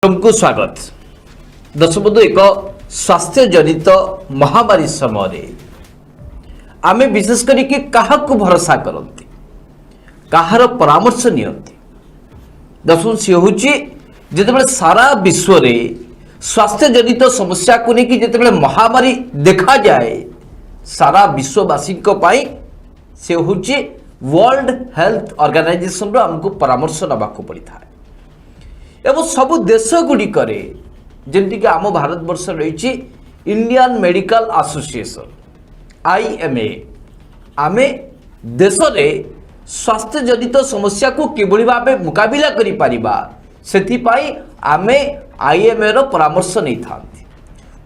को स्वागत दर्शक बंधु एक स्वास्थ्य जनित महामारी समय आमे विशेष करी काहाकू भरोसा करती कहार परामर्श नियंती दर्शक सी हूँ जिते सारा विश्व रे स्वास्थ्य जनित समस्या को लेकिन जिते महामारी देखा जाए सारा विश्ववासी से हूँ वर्ल्ड हेल्थ ऑर्गेनाइजेशन आमको परामर्श नवा पड़ता है एवं सबु देश गुड़िक जमीक आम भारत वर्ष रही इंडियन मेडिकल एसोसिएशन IMA आमे देश रे स्वास्थ्य जनित समस्या को किभली भाबे मुकाबिला करि परिबा सेथिपाई आमे IMA रो परामर्श नहीं थांती।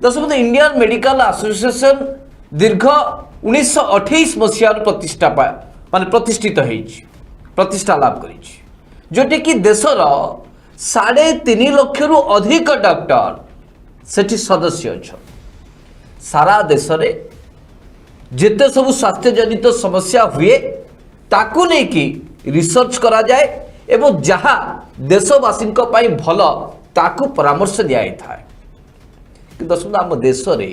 दर्शक इंडियन मेडिकल एसोसिएशन दीर्घ 1928 मसीह प्रतिष्ठा माने प्रतिष्ठित प्रतिष्ठा लाभ करी जोटी कि देशर 3.5 लाख रु अधिक डॉक्टर सेठी सदस्य अच्छा सारा देश रे जिते सब स्वास्थ्य जनित समस्या हुए ताकू नहीं कि रिसर्च करा जाए एवं जहाँ देशवासी भल ताकू परामर्श दिया था कि दर्शक आम देश रे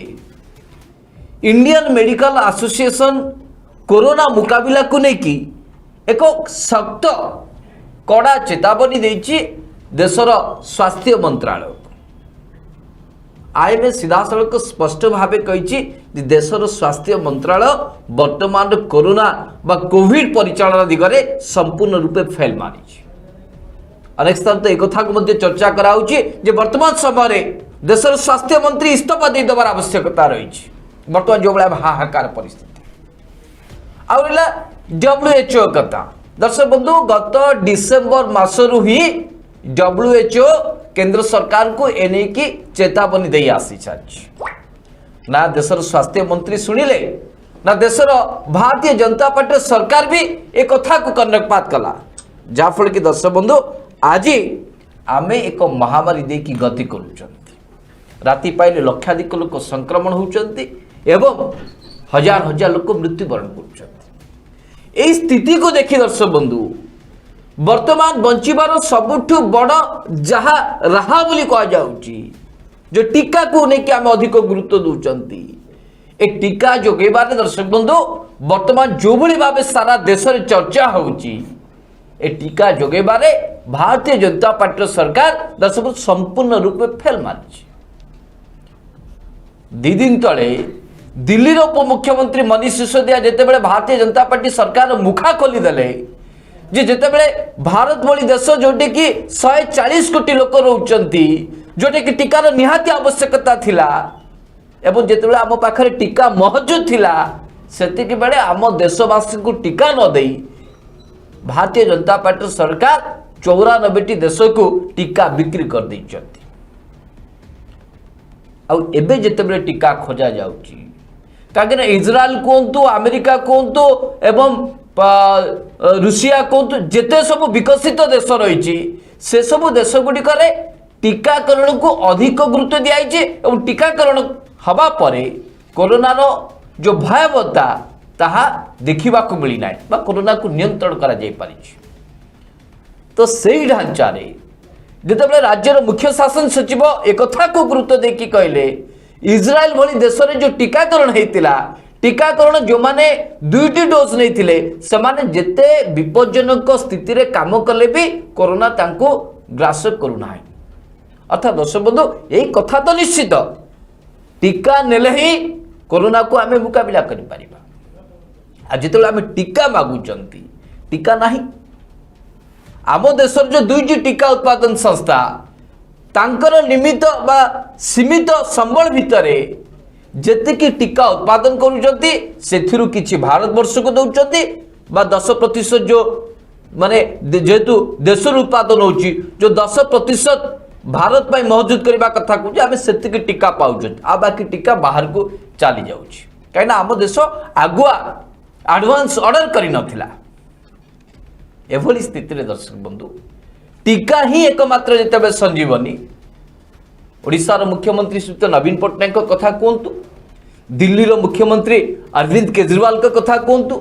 इंडियन मेडिकल एसोसिएशन कोरोना मुकाबिला को लेकिन एक सख्त कड़ा चेतावनी देछि देशर स्वास्थ्य मंत्रालय IMA सीधा सड़क स्पष्ट भाव कही देशर स्वास्थ्य मंत्रालय वर्तमान कोरोना बा कोविड परिचालन दिगरे संपूर्ण रूपे फेल मारी अनेक स्थान तो एक चर्चा कराऊँचे वर्तमान समय देशर स्वास्थ्य मंत्री इस्तीफा दे देवार आवश्यकता रही वर्तमान जो भाया हाहाकार परिस्थिति आउला WHO कथा दर्शक बंधु गत डिसेम्बर मासरु ही WHO केंद्र सरकार को एने की चेतावनी दे आसी ना देशर स्वास्थ्य मंत्री शुणिले ना देशर भारतीय जनता पार्टी सरकार भी एक कथा को कर्णपात कला जाफल कि दर्शक बंधु आज आमे एक महामारी दे की गति करूचंती राति पाइले लक्षाधिक लोक संक्रमण होउचंती एवं हजार हजार लोक मृत्युवरण करूचंती एई स्थिति को देखि दर्शक बंधु वर्तमान बंचिबार सबुठु बड़ जहा रहा बोली कह जाउची जो टीका को लेकिन आम अधिक गुरुत्व दूचंती ए टीका जोगेबार दर्शक बंधु वर्तमान जो भली भाव सारा देश रे चर्चा होउची ए टीका जोगेबार भारतीय जनता पार्टी सरकार दर्शक संपूर्ण रूप में फेल मारी दी दिन तले दिल्ली उपमुख्यमंत्री मनीष सिसोदिया जितेबाला भारतीय जनता पार्टी सरकार मुखा खोली देले जितेबाला भारत भली देश जोटे कि 140 कोटी लोक रोचंती जोटे कि टीकार निहाती आवश्यकता थिला एवं जितेबाला आम पाखरे टीका मौजूद थिला सेतिक बेले आम देशवासी को टीका न देई भारतीय जनता पार्टी सरकार 94टी देश को टीका बिक्री कर दैछंती आउ एबे जितेबाला टीका खोजा जाउची कहीं इज्राएल कहतु अमेरिका कहतु एवं रूसिया कहतु जिते सब विकसित देश रही से सब देश गुड़िक टीकाकरण को अधिक गुरुत्व दिखाई और टीकाकरण हवा परे कोरोना जो भयावहता ताहा देखा मिलना बा कोरोना को नियंत्रण करा जाई पारिछि तो सही ढांचा जिते राज्यर मुख्य शासन सचिव एक को गुरुत्व देकी कहले इज्राएल भली देश में जो टीकाकरण होता टीकाकरण जो माने 2टी डोज नहीं थिले समाने जेते विपज्जनक स्थिति रे काम कले भी कोरोना तांको ग्रास करूना अर्थात दर्शक बंधु यही कथा तो निश्चित टीका नेले ही कोरोना को आमे मुकाबिला करि परिबा आ जेतेले आमे टीका मागुचंती टीका नाही आम देशर जो 2टी टीका उत्पादन संस्था तांकर निमित्त बा सीमित संबल भितरे जेतिकी टीका उत्पादन करुचंती सेथिरु किछि भारत वर्ष को दउचंती बा 10% जो माने जेतु देशर उत्पादन होची जो 10% भारत पाई मौजूद करबा कथा को जे आमे सेतिकी टीका पाउचंती आ बाकी टीका बाहर को चली जाउची काइना आम देश आगुआ एडवांस ऑर्डर करि नथिला एभली स्थिति रे दर्शक बंधु टीका ही एकमात्र जिते संजीवनी ओडिशार मुख्यमंत्री श्रीयुत नवीन पट्टनायक कथा कहतु दिल्ली मुख्यमंत्री अरविंद केजरीवाल कथा कहतु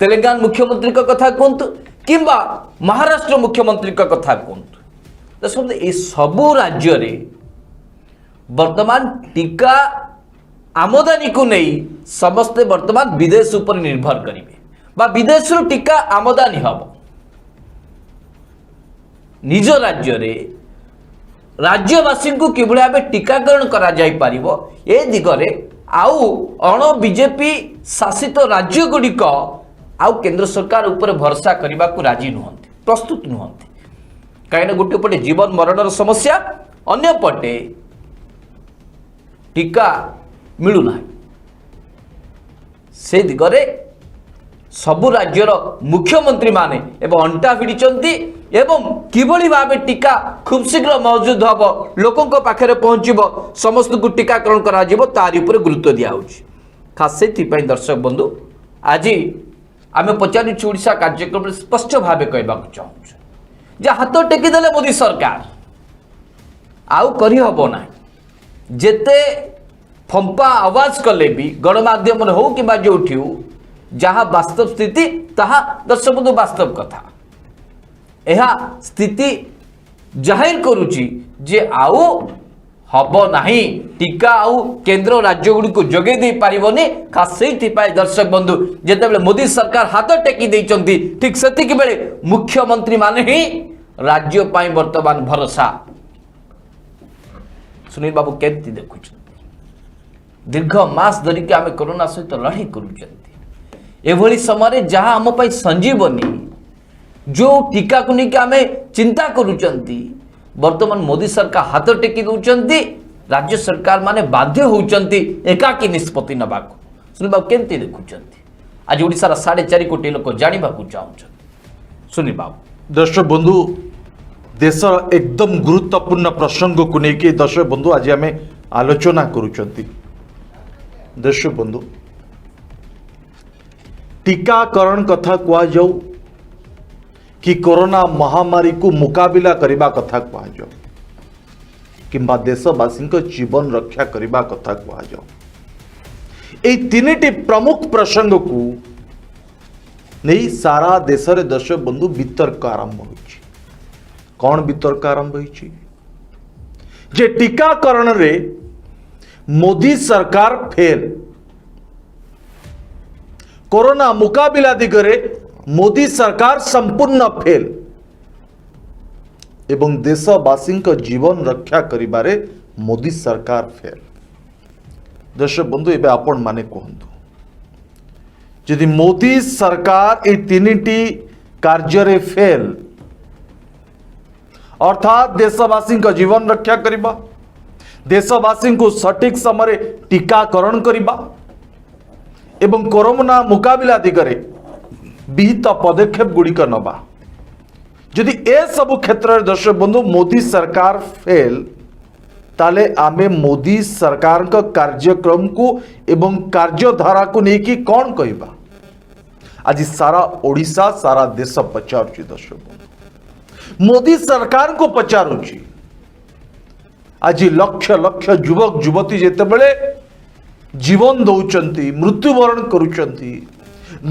तेलंगाना मुख्यमंत्री कथा कहतु किंबा महाराष्ट्र मुख्यमंत्री कथा कहतु देखो ये सबू राज्य रे वर्तमान टीका आमदानी को नहीं समस्ते वर्तमान विदेश उपर निर्भर करेंगे बा विदेश रु टीका आमदानी हम निज राज्य रे राज्यवासी को किभली भाव टीकाकरण करा जाई पारिबो ए दिगरे आउ अण बीजेपी शासित राज्य गुड़िक आउ केंद्र सरकार ऊपर भरोसा करने को राजी नुहंती प्रस्तुत नुहंती कहीं गोटे पटे जीवन मरणर समस्या अन्य पटे टीका मिलूना से दिगरे सबु राज्यर मुख्यमंत्री माने एवं अंटा भिड़ी एवं किभली भाव टीका खूब शीघ्र मौजूद हम लोकों पाखे पहुंचब समस्त को टीकाकरण करा तारि उपर गुरुत्व दिया खास से दर्शक बंधु आज आम पचारूँ ओडिशा कार्यक्रम स्पष्ट भाव कहवा चाहूँ जे हाथ टेकीदेले मोदी सरकार आउ करी हबो ना जेते फंपा आवाज कले भी गणमाध्यम हो कि जो जहाँ वास्तव स्थिति ताहा दर्शक बंधु वास्तव कथा यह स्थिति जाहिर करुची जे आउ हब नहीं टीका आउ केंद्र राज्य गुड़ी को जगे दे पारिबनी खास से दर्शक बंधु जेते मोदी सरकार हाथ टेकी देइचंती ठीक सेतिक बेले मुख्यमंत्री माने ही राज्य पाई वर्तमान भरोसा सुनील बाबू केमती देखुछ दीर्घ मास धरिक आम कोरोना सहित लड़ाई करूचंती एभली समय जहाँ आम पाई संजीवनी जो टीका को लेकिन आम चिंता करुचंती वर्तमान मोदी सरकार हाथ टेकी दौरान राज्य सरकार माने बाध्य होउचंती एकाकी निष्पत्ति नबाक सुनील बाबू केमती देखुं आज ओडिशार 4.5 कोटी लोक जानिबा को चाहूछन सुनील बाबू दर्शक बंधु देशर एकदम गुरुत्वपूर्ण प्रसंग को लेकिन दर्शक बंधु आज आम आलोचना करुचंती दर्शक बंधु टीकाकरण कथा कह जाऊ कि कोरोना महामारी को मुकाबिला करने कथा कह जाऊ किंबा देशवासी जीवन रक्षा करने कथा कह जाऊ ये तीन प्रमुख प्रसंग को नहीं सारा देश रे दर्शक बंधु वितर्क आरंभ हो कौन वितर्क आरंभ हो जे टीकाकरण रे मोदी सरकार फेल कोरोना मुकाबिला दिगरे मोदी सरकार संपूर्ण फेल एवं देशवासी जीवन रक्षा करिबारे मोदी सरकार फेल दर्शक बंधु एबे आपण माने कहंतु यदि मोदी सरकार ए तीनटी कार्य रे फेल अर्थात देशवासी जीवन रक्षा करिबा देशवासी को सठिक समय टीकाकरण करिबा एवं कोरोना मुकाबिला दिगरे विहित पदक्षेप गुड़िक नबा जदि ए सब क्षेत्र में दर्शक बंधु मोदी सरकार फेल ताले आमे मोदी सरकार का कार्यक्रम को एवं कार्यधारा को लेकिन कौन कहबा आज सारा ओडिशा सारा देश पचारुची दर्शक बंधु मोदी सरकार को पचारुची आज लक्ष लक्ष युवक युवती जेते बेले जीवन दौचंती मृत्युवरण करुचंती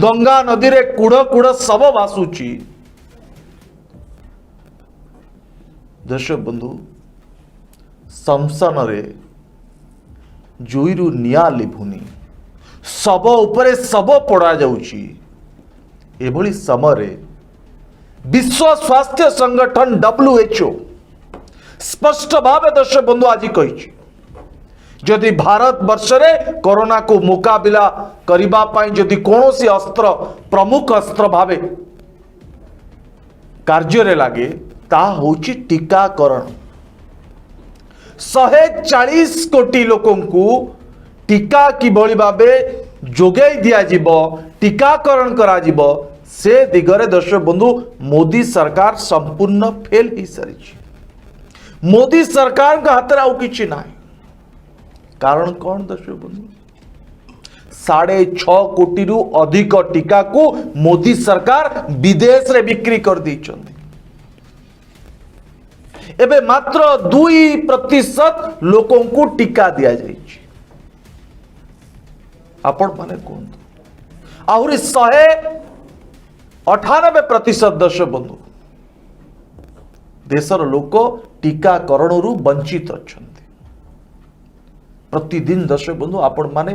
गंगा नदी रे कूड़ कूड़ शव भासुची दर्शक बंधु शमशान रे जुईरु निया लिभुनी शव उपरे शव पड़ा जाउची एभली समय विश्व स्वास्थ्य संगठन WHO स्पष्ट भाव दर्शक बंधु आज कही जदि भारत वर्ष रे कोरोना को मुकाबिला करिबा पाई जदि कोनोसी अस्त्र प्रमुख अस्त्र भावे कार्य रे लागे ता होची टीकाकरण 140 कोटी लोकों को टीका किभली भावे जोगाई दिया जीवो टीकाकरण करा जीवो से दिगरे दर्शक बंधु मोदी सरकार संपूर्ण फेल ही सारी मोदी सरकार का हाथ आउ किछि नाही कारण कौन दर्शक बंधु 6.5 कोटी रु अधिक टीका को मोदी सरकार विदेश रे बिक्री कर दी एबे मात्र 2% लोकों को टीका दिया जाए आपण माने कौन आहरी 198% दर्शक बंधु देशर लोक टीकाकरण वंचित अच्छा प्रतिदिन दर्शक बंधु आपण माने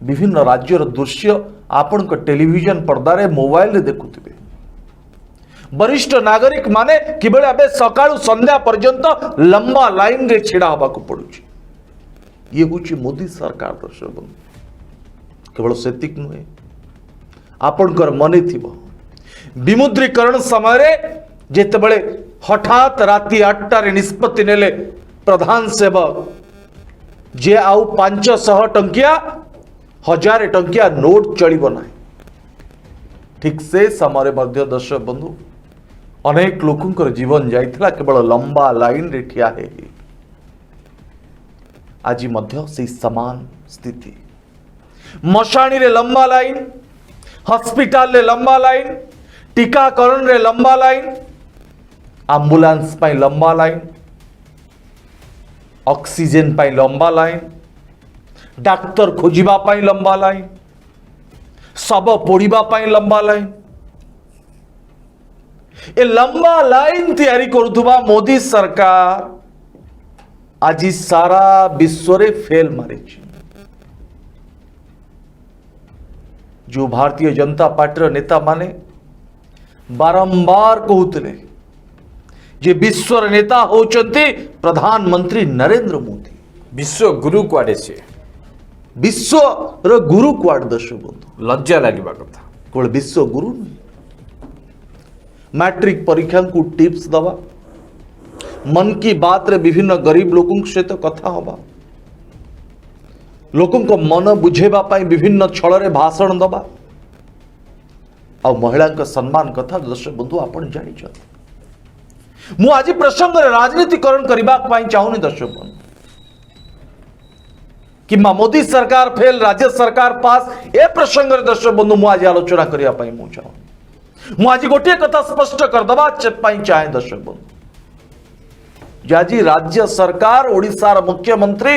विभिन्न राज्यर दृश्य आपण टेलीविजन पर्दारे मोबाइल रे देखुथिबे वरिष्ठ नागरिक माने किबळे अबे सकाळू संध्या पर्यंत लंबा लाइन रे छिड़ा हबा को पडुची ये होची मोदी सरकार दर्शक बंधु केवल सेतिक नुहे आपणकर मने थिबो विमुद्रीकरण समय रे जेतेबळे हठात राति 8 रे निष्पत्ति नेले प्रधान सेवक जे आउ 500 टंकिया 1000 टंकिया नोट चलिबो नाही ठीक से समय मध्य दर्शक बंधु अनेक लोकंकर जीवन जाइथिला केवल लंबा लाइन रे ठिया हे आज मध्य से समान स्थिति मशाणी रे लंबा लाइन हॉस्पिटल रे लंबा लाइन टीकाकरण रे लंबा लाइन एम्बुलेंस पाई लंबा लाइन ऑक्सीजन पाई लंबा लाइन डाक्तर खोजिबा पाई लंबा लाइन सब पोड़ीबा पाई लंबा लाइन ए लंबा लाइन तैयारी करुथुबा मोदी सरकार आज सारा विश्व रे फेल मारी जो भारतीय जनता पार्टी नेता माने बारंबार कहते जे विश्व नेता होचंती प्रधानमंत्री नरेंद्र मोदी विश्व गुरु कुआडे से विश्व रो गुरु कुआड दर्शक बंधु लज्जा लगे कथा केवल विश्व गुरु नहीं मैट्रिक परीक्षा को टिप्स दवा मन की बात रे विभिन्न गरीब लोकों सहित कथा हवा लोकों को मन बुझेबा पाई विभिन्न छल रे भाषण दवा आ महिला का सम्मान कथा दर्शक बंधु आपण जानी मु आज प्रसंग रे राजनीतिकरण करबा पाई चाहूनी दर्शक बंधु कि मोदी सरकार फेल राज्य सरकार पास ए प्रसंग रे दर्शक बंधु मु आज आलोचना करिया पाई मु चाहूनी मु आज गोटे कथा स्पष्ट कर दबा पाई चाहे दर्शक बंधु जाजी राज्य सरकार ओडिशा मुख्यमंत्री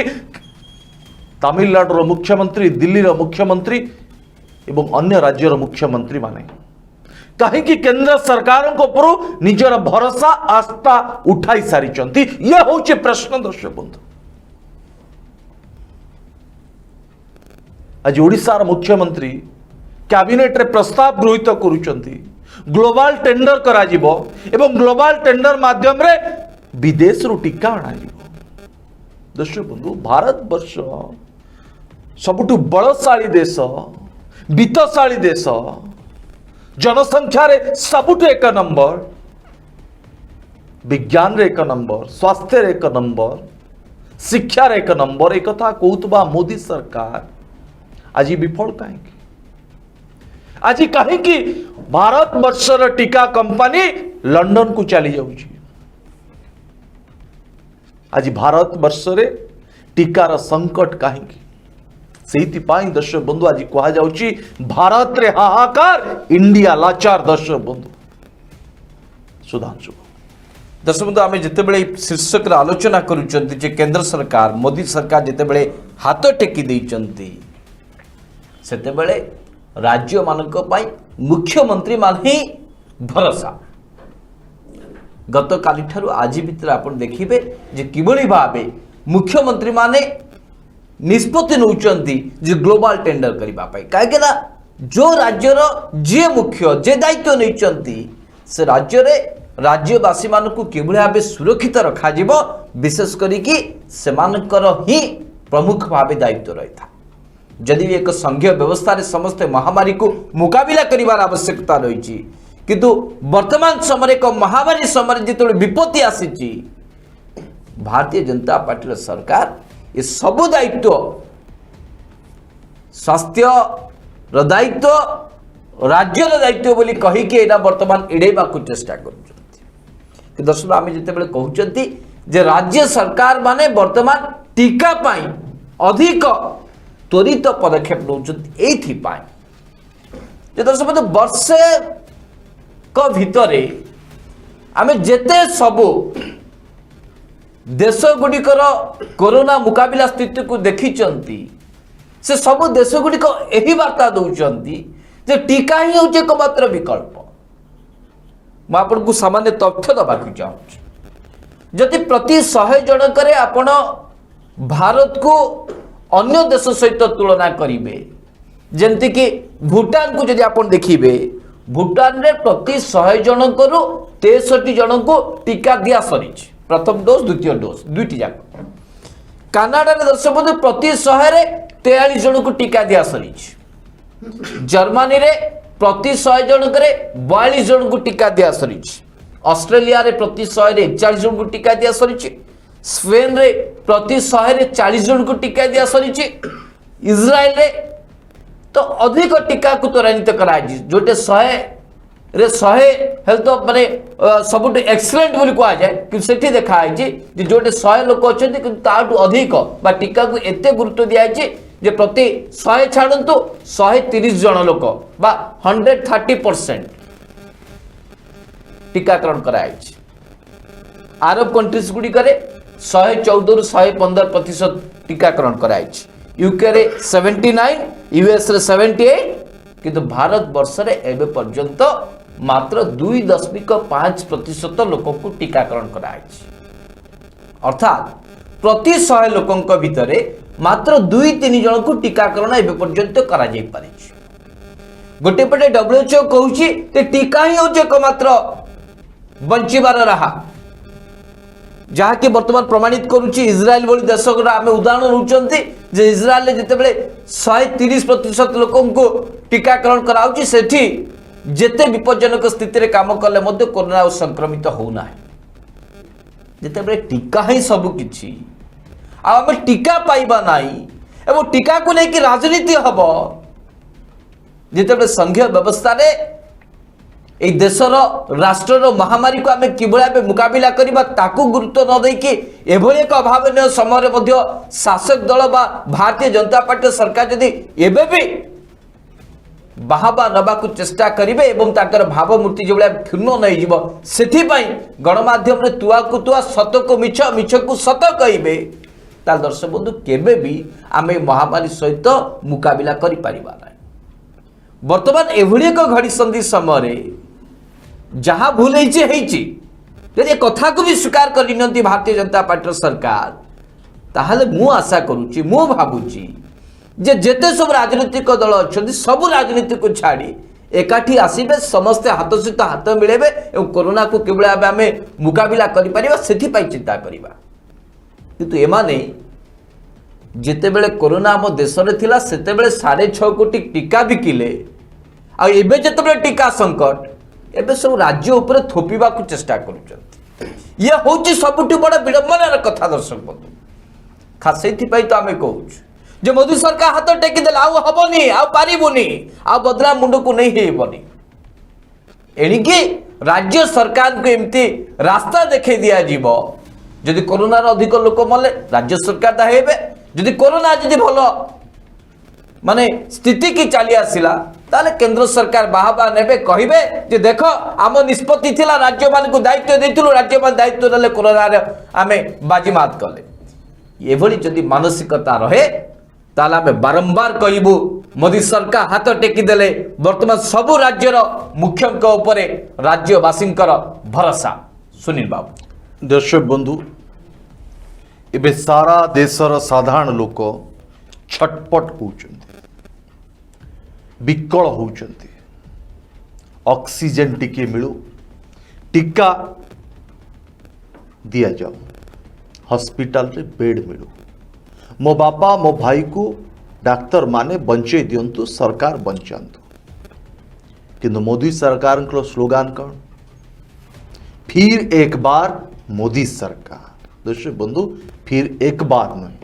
तमिलनाडु मुख्यमंत्री दिल्ली मुख्यमंत्री एवं अन्य राज्यर मुख्यमंत्री माने कहीं केंद्र सरकार निजर भरोसा आस्था उठाई सारी ये हूँ प्रश्न दर्शक बंधु आज ओडिशार मुख्यमंत्री कैबिनेट रे प्रस्ताव गृहीत करुचंती ग्लोबल टेंडर करा जिवो एवं ग्लोबल टेंडर माध्यम रे विदेश रु टीका आना जिवो दर्शक बंधु भारत वर्ष सबुठु बलशाली देश वित्तशाली देश जनसंख्या रे सबुठु एक नंबर विज्ञान रे एक नंबर स्वास्थ्य रे एक नंबर शिक्षा रे एक नंबर एक कथा कहूतबा मोदी सरकार आज विफल कहीं आज कहीं भारत वर्षर टीका कंपनी लंडन को चली जाऊँ आज भारत वर्ष रे टीकार संकट कहीं दर्शक बंधु आज कहुची भारत रे हाहाकार इंडिया लाचार दर्शक बंधु सुधांशु दर्शक बंधु आम जिते शीर्षक आलोचना करुँच केंद्र सरकार मोदी सरकार जिते हाथ टेकी देइचंती सेतेबेले राज्य मानक पाई मुख्यमंत्री मान ही भरोसा गत काली ठारू आज भितर आपण देखिबे जे किबळी भाबे मुख्यमंत्री माने निष्पत्ति नौचंती जे ग्लोबल टेंडर करिबा पाई काहे ना जो राज्यर जे मुख्य जे दायित्व नैचंती से राज्य रे राज्यवासी मानकु किबळी भाबे सुरक्षित रखा जिवो विशेष करी कि सेमानकर ही प्रमुख भाबे दायित्व रहिता जदि भी एक संघीय व्यवस्था रे समस्त महामारी को मुकाबिला करिवार आवश्यकता रही किंतु वर्तमान समय एक महामारी समय जिते विपत्ति आसी भारतीय जनता पार्टी सरकार ये सबु दायित्व स्वास्थ्य दायित्व राज्य दायित्व बोली कहीकि एना वर्तमान एड़ेबा को चेष्टा कर दर्शक आम जिते कहते जे राज्य सरकार माने वर्तमान टीका पाई अधिक त्वरित पदक्षेप नौपाई दर्शक वर्षे भितर आम जेते सबू देश गुड़िकर कोरोना मुकाबिला स्थिति को देखी से सब देश गुड़िक यही वार्ता दौरान जे टीका ही हूँ एकमात्र विकल्प मुझे सामान्य तथ्य दबाक चाहूँ जदि प्रति 100 जनक आपण भारत को अन्य देश सहित तुलना करेंगे जमती कि भूटान को जदि आप देखिए भूटान रे प्रति 100 जनक 63 जन को टीका दिया सरी प्रथम डोज द्वितीय डोज दुईटी जाक कानाडा रे दर्शक बंधु प्रति 100 रे 43 जन को टीका दिया सरी जर्मनी रे प्रति 100 जनक 42 जन को टीका दिया सरी ऑस्ट्रेलिया रे प्रति 100 रे 41 जन को टीका दिया सरी स्पेन रे प्रति 100 रे 40 जन को टीका दिया सरी इज्राएल रे तो अधिक टीका को त्वरान्वित कराई जोटे 100 रे 100 हेल्थ माने सबुठ एक्सीलेंट बोली कहा जाए कि सेठी देखा है जोटे 100 लोक अच्छा कि ताठू अधिक बा टीका को एते गुरुत्व दिया जे प्रति 100 छाड़ू 130 जन लोक बा 130% टीकाकरण कराई आरब कंट्रीज गुड़ी 114 रु 115% टीकाकरण कराई यूके रे 79 यूएस रे 78 किंतु भारत वर्ष रे एबे पर्यंत मात्र 2.5% लोक को टीकाकरण कराई अर्थात प्रति 100 लोकंक भितरे मात्र 2-3 जन को टीकाकरण एबे पर्यंत करा जाई पारे गोटे पटे WHO कहूची ते टीका ही होचे एकमात्र बंचिबार राहा जहाँ कि वर्तमान प्रमाणित करुच्ची इज्राएल भली देश आम उदाहरण होती जे इज्राएल जितेबले 130% लोकों को टीकाकरण कराउची सेठी जेते विपज्जनक स्थिति रे काम कले मध्य कोरोना संक्रमित होना जितेबले टीका ही सब किछि आम टीका पाइबा नाही एवं टीका को लेकिन राजनीति हम जितेबले संघीय व्यवस्था रे ए देशर राष्ट्रर महामारी को आम किभली मुकाबिला करबा ताकू गुरुत्व न देकी एभली एक अभावनीय समय मध्य शासक दल बा भारतीय जनता पार्टी सरकार जदि एबे भी बाहाबा नबा को चेष्टा करिवे एवं ताकर भावमूर्ति जो क्षुण्ण नहीं जीव सेथि पई गणमाध्यम रे तुआ को तुआ सत को मिछ मिछ को सत कहिबे ता दर्शक बंधु केबे भी आम महामारी सहित मुकाबिला करि परिबा नै वर्तमान एभली एक घड़ी संधि समय जहाँ भूल होती कथा को भी स्वीकार करनी भारतीय जनता पार्टी सरकार ताहले मु आशा करुच्ची मु भावुची जे जेते सब राजनीतिक दल अच्छा सब राजनीति को छाड़ी एकाठी आसबे समस्ते हाथ सहित हाथ मिलेबे और कोरोना को किभली भाबे आमे मुकाबिला करि परिबा सेथि चिंता करिबा किंतु एमाने जेतेबेले कोरोना आम देश में थिला सेतेबेले 6.5 कोटी टीका बिकिले आ एबे जेतेबेले टीका संकट एबे सब राज्य ऊपर थोपिबा को चेष्टा करूछंती ये होची सबुठी बड़ विडंबनार कथा दर्शक बंधु खास सेथिपाई तो आमे कहूछु जे मोदी सरकार हाथ टेकी देला आउ हबनी आउ पारिबुनी आउ बदला मुंड को नहीं हेबनी एणिकी राज्य सरकार को एमती रास्ता देखे दिया जीवो जदि कोरोना अधिक लोक मले राज्य सरकार ता हेबे जदि कोरोना जदि भलो माने स्थिति की चली आसिला ताले केंद्र सरकार बाहबा नेबे कहिबे जे देखो आम निष्पत्ति थिला राज्य मान को दायित्व देथिलु राज्य मान दायित्व देले कोरोना रे आमे बाजीमात कले एभली जदि मानसिकता रहे ताले आमे बारंबार कहिबु मोदी सरकार हाथ टेकी देले वर्तमान सबु राज्यर मुख्यंक उपरे राज्यवासींकर भरोसा सुनील बाबू दर्शक बंधु एबे सारा देशर साधारण लोक छटपट होउचंती विकल होउचंती ऑक्सीजन टिके मिलू टीका दिया जाओ हॉस्पिटल रे बेड मिलू मो बापा मो भाई को डाक्तर माने बंचे दियंतु सरकार बंचांतु किंतु मोदी सरकार को स्लोगान कौन फिर एक बार मोदी सरकार दर्शक बंधु फिर एक बार नहीं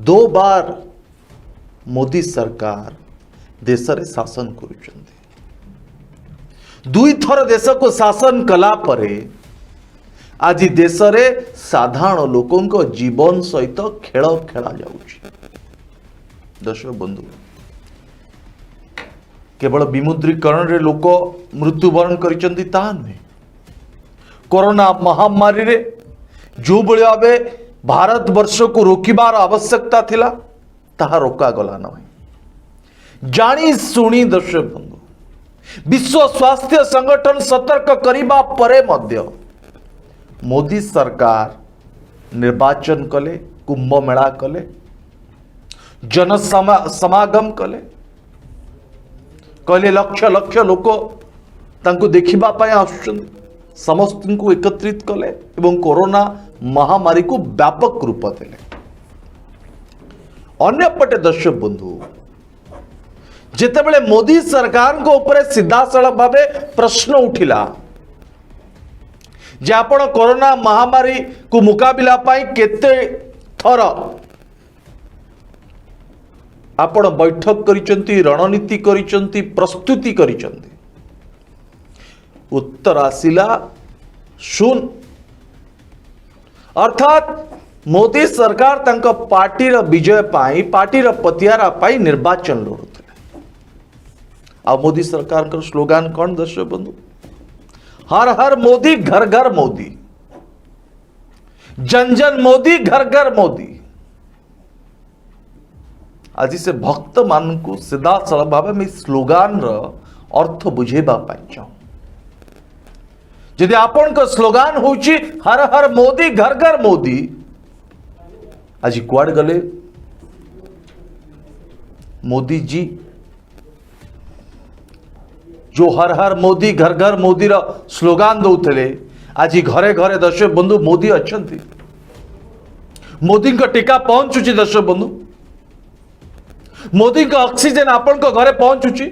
2 बार मोदी सरकार देश रे शासन करुचंती 2 थर देश को शासन कला परे आज देश रे साधारण लोकों को जीवन सहित खेल खेला जाउछि दर्शक बंधु केवल विमुद्रीकरण रे लोक मृत्युवरण करिसंती ता नुहे कोरोना महामारी रे जो बळे भाबे भारत वर्ष को रोकिबार आवश्यकता थिला ताहा रोका गला नहीं जानी सुनी दर्शक बंधु विश्व स्वास्थ्य संगठन सतर्क करिबा परे मध्य मोदी सरकार निर्वाचन कले, कुंभ मेला कले, जन समागम कले, कहले लक्ष लक्ष लोक तांको देखिबा पाए आसुछन, समस्त को एकत्रित कले एवं कोरोना महामारी को व्यापक रूप देले। अन्यपटे दर्शक बंधु जेतेबेले मोदी सरकार को ऊपर सीधासलख भावे प्रश्न उठिला जे आपण कोरोना महामारी को मुकाबिला पाई केते थर आपण बैठक करिसंती, रणनीति करिसंती, प्रस्तुति करिसंती, उत्तर आसिला शून्य। अर्थात मोदी सरकार तांको पार्टीर विजय पाई, पार्टीर पतियारा पाई निर्वाचन लड़ुଥିଲେ। आ मोदी सरकार का स्लोगान कौन दर्शक बंधु? हर हर मोदी, घर घर मोदी, जन जन मोदी, घर घर मोदी। आज से भक्त मान को सीधा सलख भाव में स्लोगान रो अर्थ बुझेबा पाई चाहूँ। यदि आपण को स्लोगान होची हर हर मोदी, घर घर मोदी, आज कुआड़ गले मोदी जी जो हर हर मोदी, घर घर मोदी रा स्लोगान दौले, आज घरे घरे दर्शक बंधु मोदी अच्छंती। मोदी का टीका पहुंचुची दर्शक बंधु, मोदी का ऑक्सीजन आपण को घरे पहुंचुची,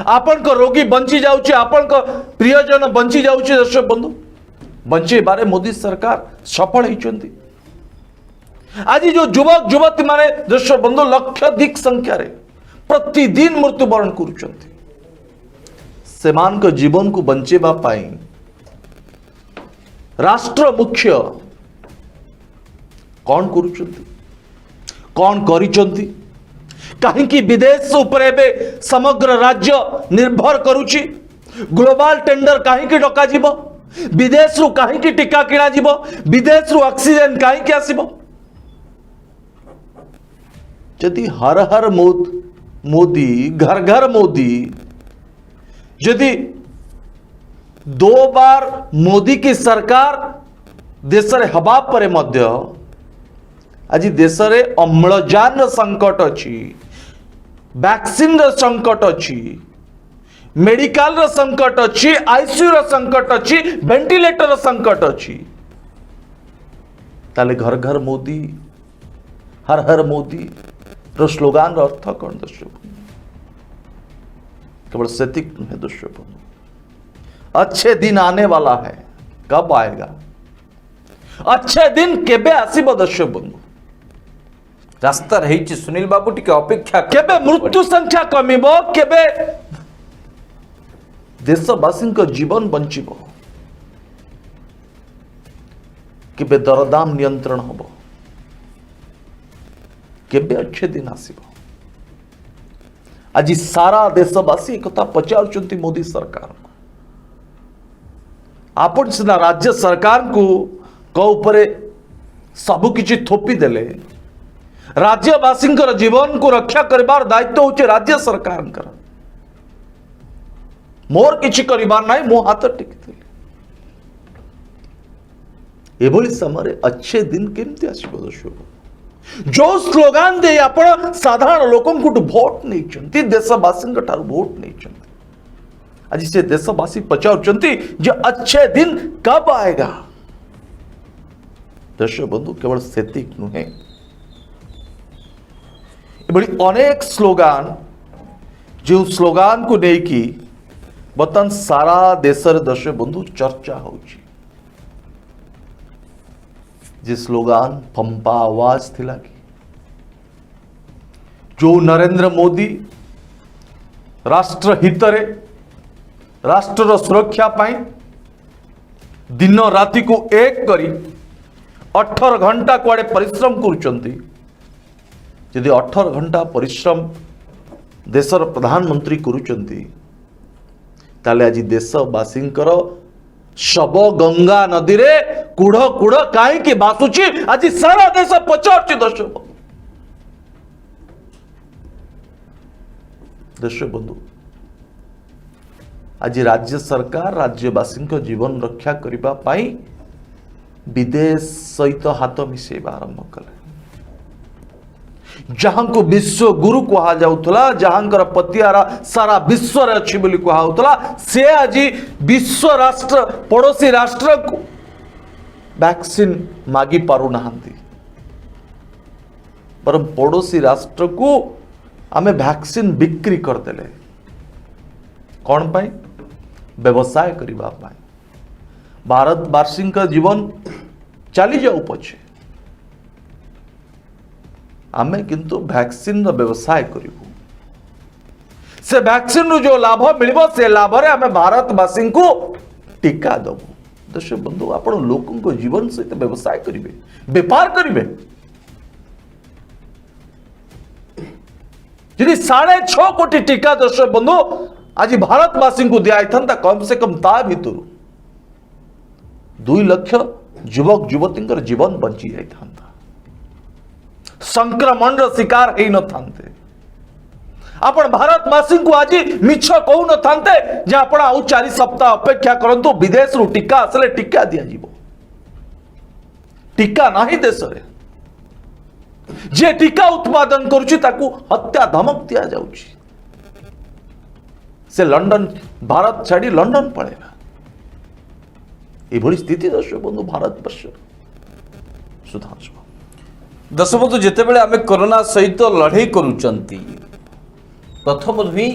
आपण को रोगी बंची जाउची, आपण को प्रियजन बंची जाउची दर्शक बंधु। बंचे बारे मोदी सरकार सफल होइचंती। आज जो युवक युवती माने दर्शक बंधु लक्षाधिक संख्या रे प्रतिदिन मृत्युवरण करुचंती। सेमान को जीवन को बंचेबा पाई राष्ट्र मुख्य कौन करुचंती, कौन करिचंती? कहीं विदेश उपरे बे समग्र राज्य निर्भर करुची। ग्लोबल टेंडर कहीं डका जीवो, विदेश रु कहीं टीका किणा जीवो, विदेश रु ऑक्सीजन कहीं आसीबो। यदि हर हर मोदी, घर घर मोदी, यदि 2 बार मोदी की सरकार देश रे हवा परे मध्य आज देश रे अम्लजान संकट अच्छी, वैक्सीन संकट अच्छी, मेडिकल संकट अच्छी, आईसीयू संकट अच्छी, वेंटिलेटर संकट अच्छी, ताले घर घर मोदी, हर हर मोदी रो स्लोगान रो अर्थ कौन दर्शक? केवल सेतिक नुहे दर्शक। अच्छे दिन आने वाला है, कब आएगा? अच्छे दिन केबे आसीबो दर्शक बंधु? रास्ता रही सुनील बाबू टिके अपेक्षा केबे मृत्यु संख्या कमिबो, केबे देशवासी को जीवन बंचिबो, केबे दरदाम नियंत्रण होबो, केबे अच्छे दिन आसीबो? आज सारा देशवासी एक कथा पचारुचंती मोदी सरकार को। आपण सिना राज्य सरकार को ऊपर सबु किछि थोपी देले, राज्यवासी जीवन को रक्षा करबार दायित्व होचे राज्य सरकार। मोर किछि करिबार नाही, मो हाथ टेकिदेली। एभली समय अच्छे दिन केमती आसीबो दर्शक? जो स्लोगान दे आपण साधारण लोकों को वोट नहीं चंती, देशवासी ठार वोट नहीं चंती। आज से देशवासी पचारुचंती जे अच्छे दिन कब आएगा? दर्शक बंधु केवल सेतिक नुहे, बड़ी अनेक स्लोगान जो स्लोगान को लेकी बर्तमान सारा देश रे दर्शक बंधु चर्चा होची। जे स्लोगान पंपा आवाज थिला कि जो नरेंद्र मोदी राष्ट्र हित रे, राष्ट्र सुरक्षा पाई दिन राति को एक करी 18 घंटा कुआडे परिश्रम करुचंती। यदि 18 घंटा परिश्रम देशर प्रधानमंत्री करुचंती, ताले आज देशवासींकर शब गंगा नदी रे कूढ़ कूढ़ कहीं बासुची। आज सारा देश पचारुची दर्शक बंधु, आज राज्य सरकार राज्यवासी जीवन रक्षा करने विदेश सहित हाथ मिसेवा आरंभ कले। जहां को विश्व गुरु कहा जाउतला, जहांकर पतियारा सारा विश्व रे अछि बोली कहा होतला, से आज विश्व राष्ट्र पड़ोसी राष्ट्र को वैक्सीन मागी पारु नहांती, पर पड़ोसी राष्ट्र को आमे वैक्सीन बिक्री कर देले कौन पाई? व्यवसाय करबा पाई। भारतवासी का जीवन चली जाऊ पछे आमे किंतु वैक्सीन व्यवसाय करिबु। से वैक्सीन रो जो लाभ मिलिबो से लाभ रे आमे भारतवासी को टीका दबु। दर्शक बंधु, आपण लोकन को जीवन सहित व्यवसाय करिवे, व्यापार करिवे। यदि 6.5 कोटी टीका दर्शक बंधु आज भारतवासी को दिया था, कम से कम ता भितर 2 लाख युवक युवती जीवन बंची जाता, संक्रमण शिकार हो न थांते। आपण भारतवासी को आज मिछ कहू न थांते जे आपण आउ 4 सप्ताह अपेक्षा करंतु, विदेश रु टीका आसले टीका दिया जीवो। टीका नाही देश रे, जे टीका उत्पादन करुछि ताकू हत्या धमक दिया जाउछि। से लंडन भारत छाड़ी लंडन पळेला। एभली स्थिति दर्शक बंधु भारत वर्ष सुधांशु दर्शक बंधु, जितेबाला आम कोरोना सहित लड़े करुचंती, प्रथम भी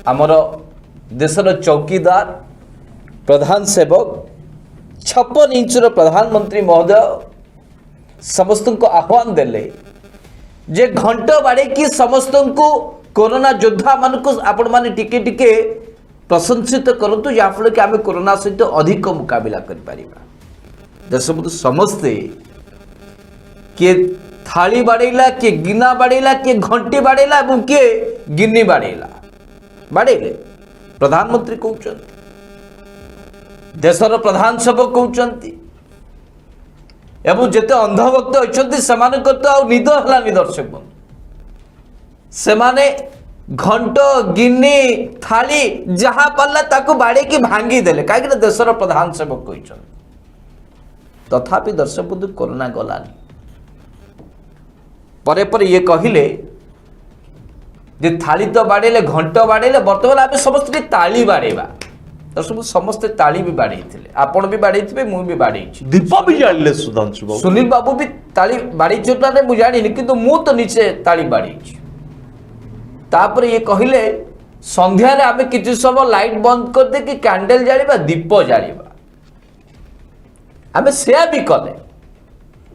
आमर देशर चौकीदार प्रधान सेवक 56 इंचर प्रधानमंत्री महोदय समस्त को आह्वान देले जे घंट बाड़े की समस्त को कोरोना योद्धा मान को आपण माने टिके टिके प्रशंसित करतु, जहाँफल कि आम कोरोना सहित अधिक मुकाबला कर। देश बंधु समस्ते किए थाली बाड़ेला, किए गिना बाड़ेला, किए घंटी बाड़ेला और किए गिन्नी बाड़ेला बाड़ेले। प्रधानमंत्री कहते, देशर प्रधान सेवक कहते, एवं जेते अंधभक्त अच्छा से तो निद है दर्शक बंधु, से माने घंट गिन्नी थाली जहाँ पाला ताको बाड़े की भांगी देले, कहीं देशर प्रधान सेवक कहते। तथापि दर्शक बंधु कोरोना गलानी परे परे ये कहले जे थाली तो बाड़ेले, घंट बाड़ेले, बर्तमान आम समस्त ताली बाड़ेबा। दर्शक समस्ते ताली भी बाड़े, आपण भी बाड़े, मु भी बाड़े, दीप भी जाले। सुधांशु बाबू, सुनील बाबू भी ताली बाड़ी चोटा मुझे जानी, किंतु मु तो नीचे ताली बाड़ी। तापर ये कहले संध्या रे आमे किछि समय लाइट बंद कर दे कि कैंडल जालिबा, दीप जालिबा। आमे सेया भी कले।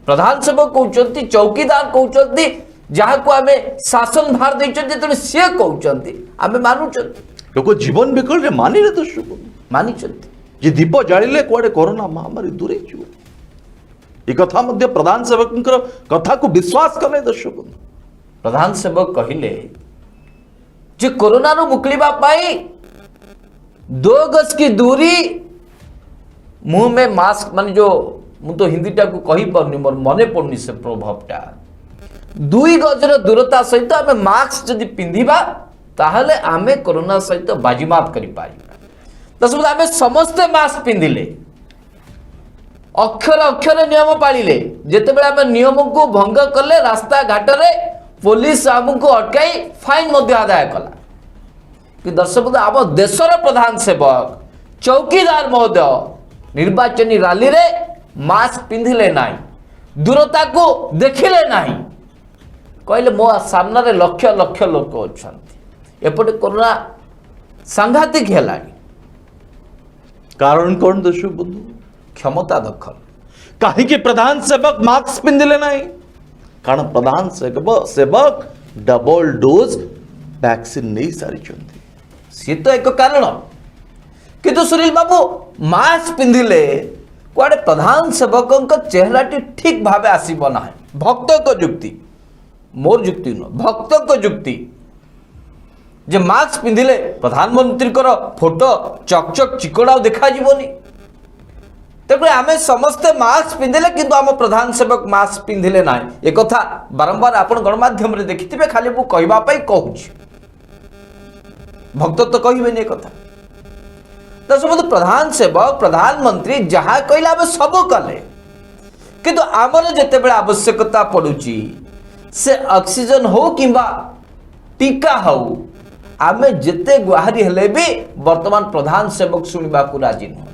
प्रधान सेवक कहउचंती, चौकीदार कहउचंती, जहाँ को आमे शासन भार दैछन जे से कहउचंती, आमे मानुचंती। लोक जीवन विकल रे मानिले दर्शक मानिचंती जे दीप जालिले कुआडे कोरोना महामारी दूरे जिवो। ए कथा मध्य प्रधान सेवकंकर कथा को विश्वास कले दर्शक। प्रधान सेवक कहिले जे कोरोना रो मुक्लिबा पाई 2 गज की दूरी, मुंह में मास्क, मान जो मु तो हिंदी टा को कही परनी, मोर मने पड़नी से प्रभावटा 2 गजर दूरता सहित आमे मास्क जदि पिंधिबा ताहले आमे कोरोना सहित बाजीमात करि पारिबा। दर्शक आमे समस्ते मास्क पिंधिले, अक्षर अक्षर नियम पालिले। जेतेबेले आमे नियम को भंग कले रास्ता घाट रे पुलिस आमको अटकाई फाइन मध्य आदाय कला। कि दर्शक आम देशर प्रधान सेवक चौकीदार महोदय निर्वाचनी रैली रे मास्क पिंधिले नाही, दूरता को देखिले नाही, कहले मो सामने लक्ष लक्ष लोक अछंती। एपटे कोरोना सांघातिक हेलानी। कारण कौन दर्शक बंधु? क्षमता दखल। कहीं प्रधान सेवक मास्क पिंधिले नाही, कारण प्रधान सेवक डबल डोज वैक्सीन नहीं सारी। सी तो एक कारण, किंतु सुनील बाबू मास्क पिंधिले कुआडे प्रधान सेवक चेहराटी ठीक भाव आसब ना। भक्त को जुक्ति, मोर जुक्ति नुह, भक्त को जुक्ति जे मास्क पिंधिले प्रधानमंत्री फोटो चकचक चिकड़ा देखा जीवनी। तेणु आम समस्ते मास्क पिंधिले किंतु आम प्रधान सेवक मास्क पिंधिले ना। एक कथा बारंबार आप गणमाध्यम देखिथे, खाली मु कहवाई कहूँ, भक्त तो कहबेनि। एक कथा दर्शक बंधु प्रधान सेवक प्रधानमंत्री जहाँ कहले आम सब कले किंतु आमर जिते आवश्यकता पड़ुची से ऑक्सीजन हो किंबा टीका हो आमे जिते गुहारी हेले भी वर्तमान प्रधान सेवक सुनिबा को राजी नुहति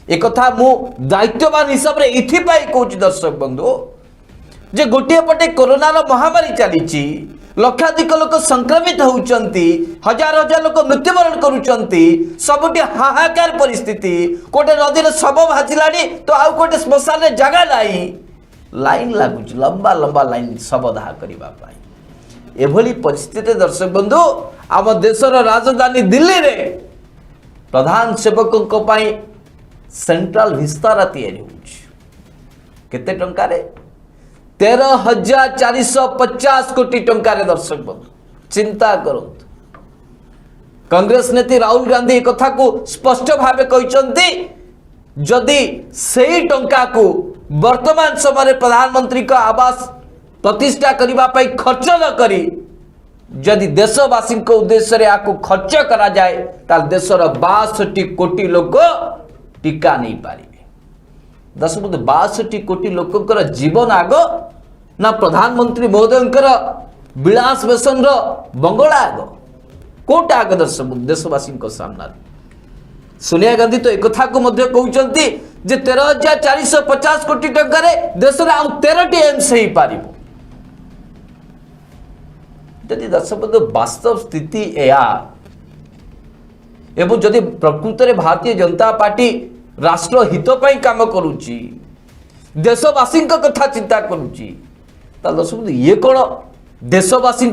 एक कथा मु दायित्ववान हिसाब रे इथिपाई कहूँ दर्शक बंधु जे गोटे पटे कोरोना महामारी चली लक्षाधिक लोक संक्रमित होउचंती हजार हजार लोक मृत्युवरण करुचंती सबुटी हाहाकार परिस्थिति कोटे नदी रे शव भाजिलानी तो आउ कोटे श्मशान रे जगह नाही लाइन लागुच लंबा लंबा लाइन शव दाह करबा पाई एभली परिस्थिति दर्शक बंधु आम देशर राजधानी दिल्ली रे प्रधान सेवक पाई सेंट्रल विस्तार तैयारी होउछ केते टंका रे 13,450 कोटी टंकार दर्शक बंधु चिंता करूँ कांग्रेस नेत्री राहुल गांधी कथा को स्पष्ट भाव कहते जदि से टंका को वर्तमान समय प्रधानमंत्री का आवास प्रतिष्ठा करने खर्च न करी जदि देशवासी उद्देश्य या खर्च करा जाए ताल देशर 62 कोटी लोक टीका नहीं पारे दर्शक बंधु 62 कोटी लोकंकर जीवन आग ना प्रधानमंत्री महोदयंकर विलास बेसन बंगला आग कोटा आग दर्शक देशवासी सामना सोनिया गांधी तो एक को कहते 13,450 कोटी टंकार देश में आउ 13टी एम्स हो पार जदि दर्शक बंधु वास्तव स्थिति एवं जदि प्रकृत में भारतीय जनता पार्टी राष्ट्र हित पाई काम करुची देशवासी कथा चिंता करुची दर्शक बंधु ये कौन देशवासी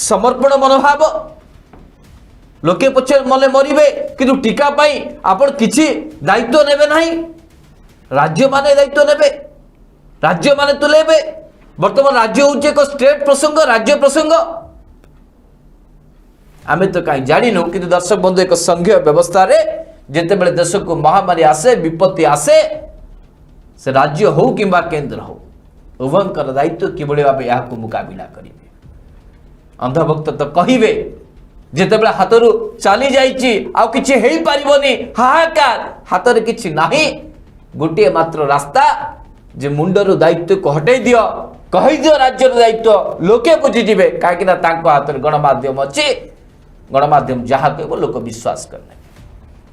समर्पण मनोभाव लोके पछे मले मरिबे किंतु टीका पाई आपण किछि दायित्व नेबे नाही राज्य माने दायित्व नेबे राज्य माने तुलेबे वर्तमान राज्य होचे एक स्टेट प्रसंग राज्य प्रसंग आमे तो कहीं जानिनु किंतु दर्शक बंधु एक संघीय व्यवस्था रे जेते बेले देश को महामारी आसे विपत्ति आसे से राज्य हो किंबा केंद्र हो उभयंकर दायित्व किभଳି भाबे याको मुकाबिला करिवे अंधभक्त तो कहिबे जेते बेले हातरू चली जाईची आ किछि हेई परिबोनी हाहाकार हातरे किछि नाही गोटे मात्र रास्ता जे मुंडरू दायित्व को हटै दियो कहि दियो राज्यर दायित्व लोके बुझी जिवे काहे कि ना तांको हातरे गणमाध्यम अछि गणमाध्यम जहा कहबो लोक विश्वास करने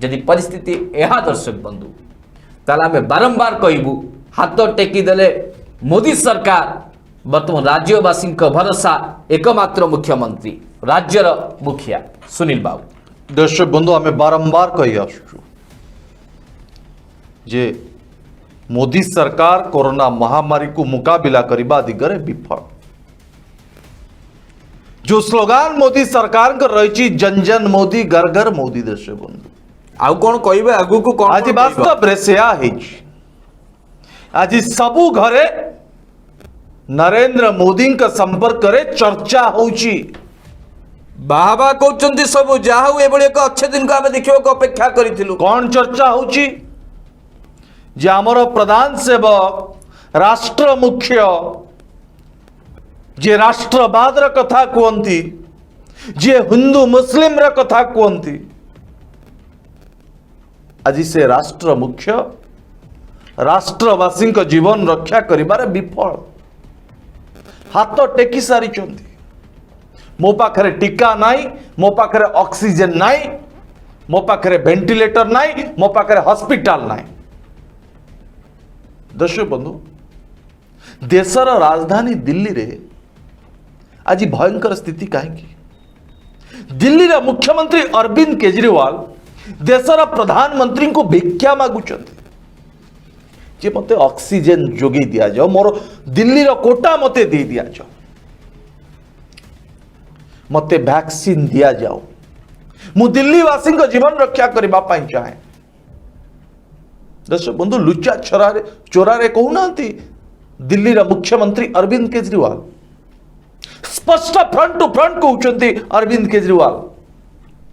जदि परिस्थिति यह दर्शक बंधु ताला में बारंबार कहबू हाथ टेकी देले मोदी सरकार वर्तमान राज्यवासी भरोसा एकमात्र मुख्यमंत्री राज्यर मुखिया सुनील बाबू दर्शक बंधु आम बारंबार कही आसु जे मोदी सरकार कोरोना महामारी को मुकाबिला करने दिगरे विफल जो स्लोगान मोदी सरकार को रही जन जन मोदी घर घर मोदी दर्शक बंधु आउ कौन कहबे आगु को कौन आज वास्तव रे से आज सबू घरे नरेंद्र मोदी का संपर्क करे चर्चा होची बाबा कहते सब जहाँ एभली एक अच्छे दिन को आम देखा अपेक्षा करूँ कौन चर्चा होची जे आमर प्रधान सेवक राष्ट्र मुख्य जे राष्ट्रवाद कथा कहती जे हिंदू मुस्लिम कथा कहती आज से राष्ट्र मुख्य राष्ट्रवासी जीवन रक्षा करिबारे विफल हाथ टेकी सारी मो पाखरे टीका नाई मो पाखरे ऑक्सीजन नाई मो पाखरे वेंटिलेटर नाई मो पाखरे हॉस्पिटल नाई दर्शक बंधु देशर राजधानी दिल्ली रे आज भयंकर स्थिति कहीं दिल्ली रे मुख्यमंत्री अरविंद केजरीवाल देशर प्रधानमंत्री को भिक्षा मागुचंती जे मते ऑक्सीजन जोगी दिया जाओ मोर दिल्ली रो कोटा मते दे दिया जाओ मते वैक्सीन दिया जाओ मु दिल्ली वासी को जीवन रक्षा करबा पाई चाहे दर्शक बंधु लुचा चोरारे कहूना दिल्ली रो मुख्यमंत्री अरविंद केजरीवाल स्पष्ट फ्रंट टू फ्रंट कहते अरविंद केजरीवाल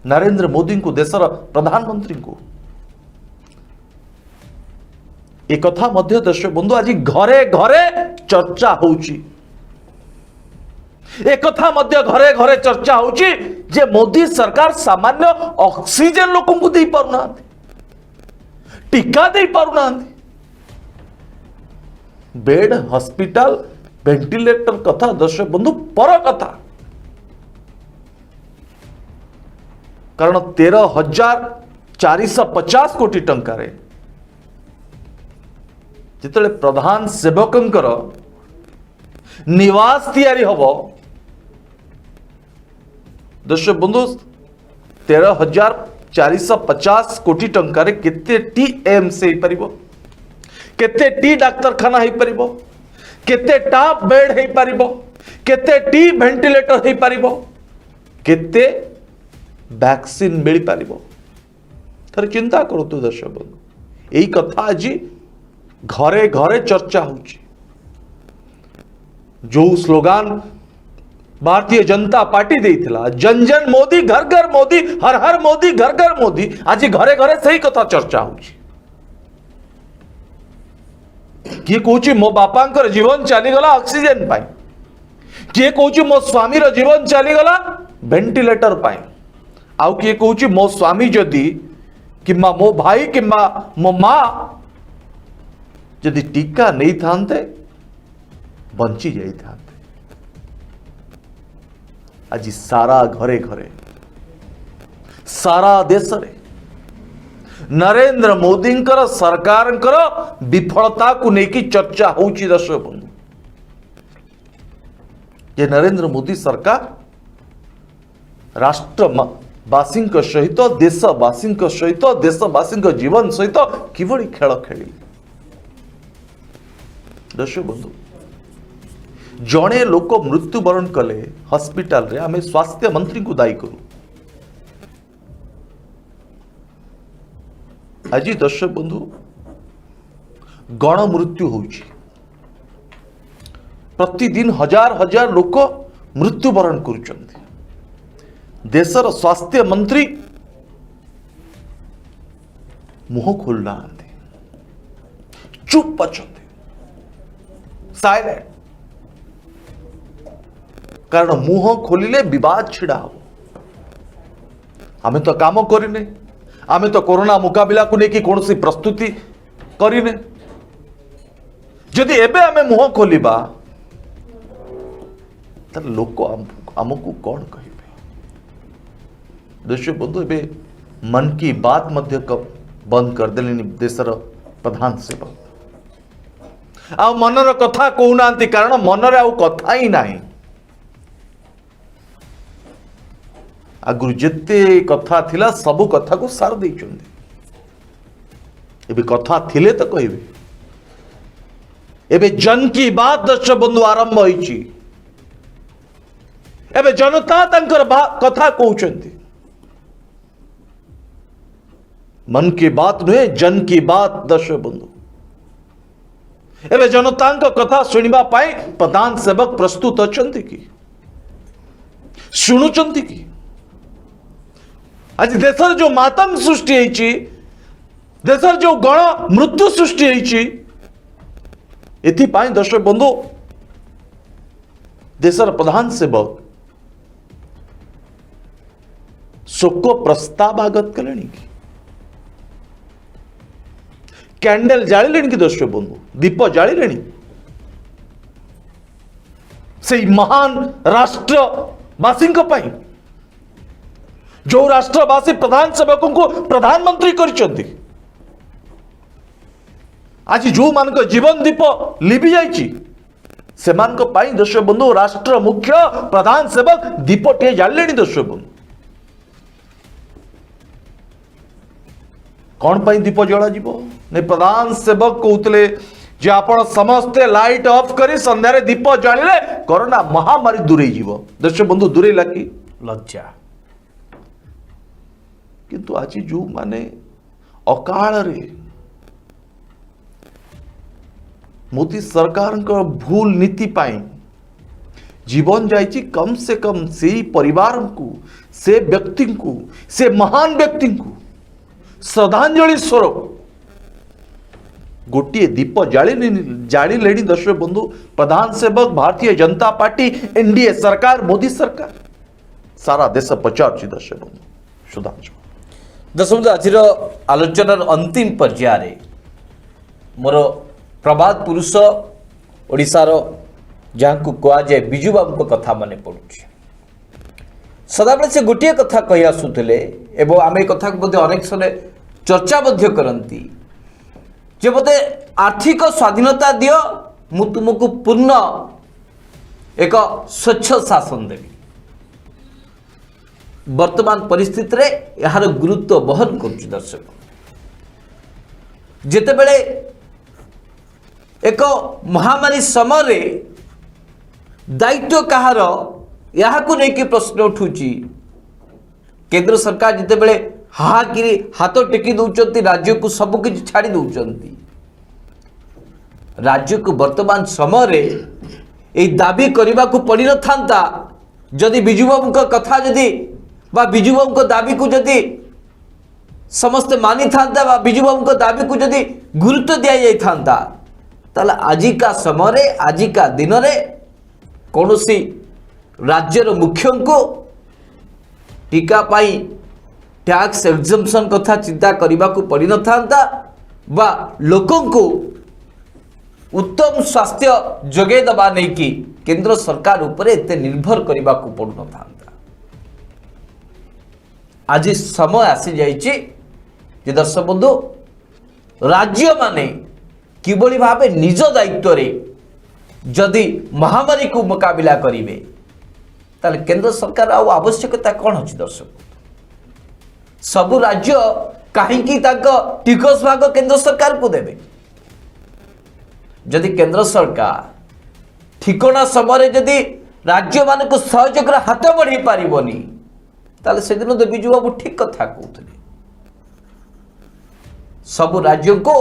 नरेंद्र मोदी को देशर प्रधानमंत्री को एक कथा मध्य दर्शक बंधु आज घरे घरे चर्चा होची एक कथा मध्य घरे घरे चर्चा होची जे मोदी सरकार सामान्य ऑक्सीजन लोक को दे पारुना, टीका दे पारुना, बेड हॉस्पिटल वेंटिलेटर कथा दर्शक बंधु पर कथा, कारण 13,450 कोटी टंकार जिते प्रधान सेवकंकर निवास तैयारी हब दर्शक बंधु 13,450 कोटी टंकार केते टी एम्स हो पारिबो, केते टी डाक्तरखाना हो पारिबो, केते टा बेड हो पारिबो, केते टी वेंटिलेटर हो पारिबो, केते वैक्सीन मिल पारिबो। थर चिंता करतु दर्शक बंधु, यही कथा आज घरे घरे चर्चा होची। जो स्लोगान भारतीय जनता पार्टी देइथिला, जन जन मोदी घर घर मोदी, हर हर मोदी घर घर मोदी, आज घरे घरे सही कथा चर्चा होची। किए कहूची मो बापांकर जीवन चलीगला ऑक्सीजन पाई, किए कहूची मो स्वामीर जीवन चलीगला वेंटिलेटर पाई, आउ किए कहूची मो स्वामी जदि किंबा मो भाई किंबा मो मां जदि टीका नहीं थांते बंची जाई थांते। आज सारा घरे घरे सारा देश रे नरेंद्र मोदी सरकार विफलता को लेकिन चर्चा होची। दर्शक बंधु, ये नरेंद्र मोदी सरकार राष्ट्रवासी सहित देशवासी सहित देशवासी जीवन सहित किभली खेल खेल। दर्शक बंधु, जड़े लोक मृत्युवरण कले हॉस्पिटल रे आमे स्वास्थ्य मंत्री को दायी करू। आज दर्शक बंधु गण मृत्यु होची, प्रतिदिन हजार हजार लोक मृत्युवरण करुचंती। देशर स्वास्थ्य मंत्री मुह खोलना, चुप अच्छे, साइलेंट, कारण मुह खोलिले विवाद छिड़ा हो। आमे तो काम करिने, आमे तो कोरोना मुकाबिला को लेकिन कौन सी प्रस्तुति करिने। जदि एबे आमे मुह खोलिबा तर लोक आमको कौन कहिबे। दर्शक बंधु, एबे मन की बात मध्य बंद कर देले देशर प्रधान सेवक आ मनर कथा कहूना, कारण मनरे आउ कथा ही नाही। आगुरी जिते कथा थिला सबु कथा को सार देइचंदी, एबे कथा थिले तो कहबे। एबे जन की बात दर्शक बंधु आरंभ होईची, एबे जनता तंकर कथा कहउचंदी। मन की बात नुहे, जन की बात दर्शक बंधु। एबे जनता कथा सुनिबा पाई प्रधान सेवक प्रस्तुत अछंती कि शुणुचंती कि? आज देशर जो मातम सृष्टि होईची, देशर जो गण मृत्यु सृष्टि होईची, एथिपाई दर्शक बंधु देशर प्रधान सेवक शोक प्रस्ताव आगत कलेनी कि? कैंडल जालिले कि? दर्शक बंधु दीप जालिले? से महान राष्ट्रवासी पाई, जो राष्ट्रवासी प्रधान सेवकों को प्रधानमंत्री करिसंती, आज जो मान जीवन दीप लिभि जाइछि सेमान को पाई दर्शक बंधु राष्ट्र मुख्य प्रधान सेवक दीप टे जालिले। दर्शक बंधु, कौन पाई दीप जला जीवो? ने प्रधान सेवक कहते जे आपण समस्ते लाइट ऑफ करी संध्यारे दीप जालिले कोरोना महामारी दूरे जीवो। दर्शक बंधु, दूरे लागी लज्जा। किंतु आज जो माने अकाल रे मोदी सरकार को भूल नीति पाई जीवन जाइछि, कम से कम से परिवार को, से व्यक्ति को, से महान व्यक्ति को श्रद्धांजलि स्वरूप गोटे दीप जाले दर्शक बंधु प्रधान सेवक भारतीय जनता पार्टी एनडीए सरकार मोदी सरकार सारा देश पचार दर्शक बंधु सुधांशु दर्शक बंधु आज आलोचनार अंतिम पर्याय मोर प्रभात पुरुष ओडिशार जहाँ को कहुए बिजू बाबू कथा मन पड़ुଛି सदाबले से गोटे कथा कही आसुले एवं आम कथा को अनेक समय चर्चा करती जे बोधे आर्थिक स्वाधीनता दियो मु तुमको पूर्ण एक स्वच्छ शासन देवी वर्तमान परिस्थिति रे यार गुरुत्व बहन कर दर्शक जेतेबेले एक महामारी समय दायित्व कहार यहाँ को लेकिन प्रश्न उठुची केंद्र सरकार जितेबेले हाहाकिरी हाथ टेकी दौरान राज्य को सबकि छाड़ी दौरान राज्य को वर्तमान समय ये दाबी करने को पड़ न था जदि बिजुबाबू कथा जदि बिजुबाबू दाबी को जदि समस्त मानी था बिजुबाबू दाबी को जदि गुरुत्व दि जाता ताला आजिका समय आजिका दिन में कौन सी राज्यर मुख्य को टीका पाई टैक्स एग्जम्पशन कथा चिंता करने को पड़ न था लोकों को उत्तम स्वास्थ्य जोगे दबा नहीं कि केंद्र सरकार उपरे एते निर्भर करने को पड़ न था आज समय आसी जाइए जे दर्शक बंधु राज्य माने किभली भावे निज दायित्व रे जदि महामारी को मुकाबिला करेंगे ताले केंद्र सरकार आवश्यकता कौन अच्छी दर्शक सबु राज्य कहीं टिकस भाग केंद्र सरकार को देवे जदि केंद्र सरकार ठिकना समय जदि राज्य मान को सहयोग हाथ बढ़े पारनी ताले से दिन तो बिजू बाबू ठीक कथा कहते सबु राज्य को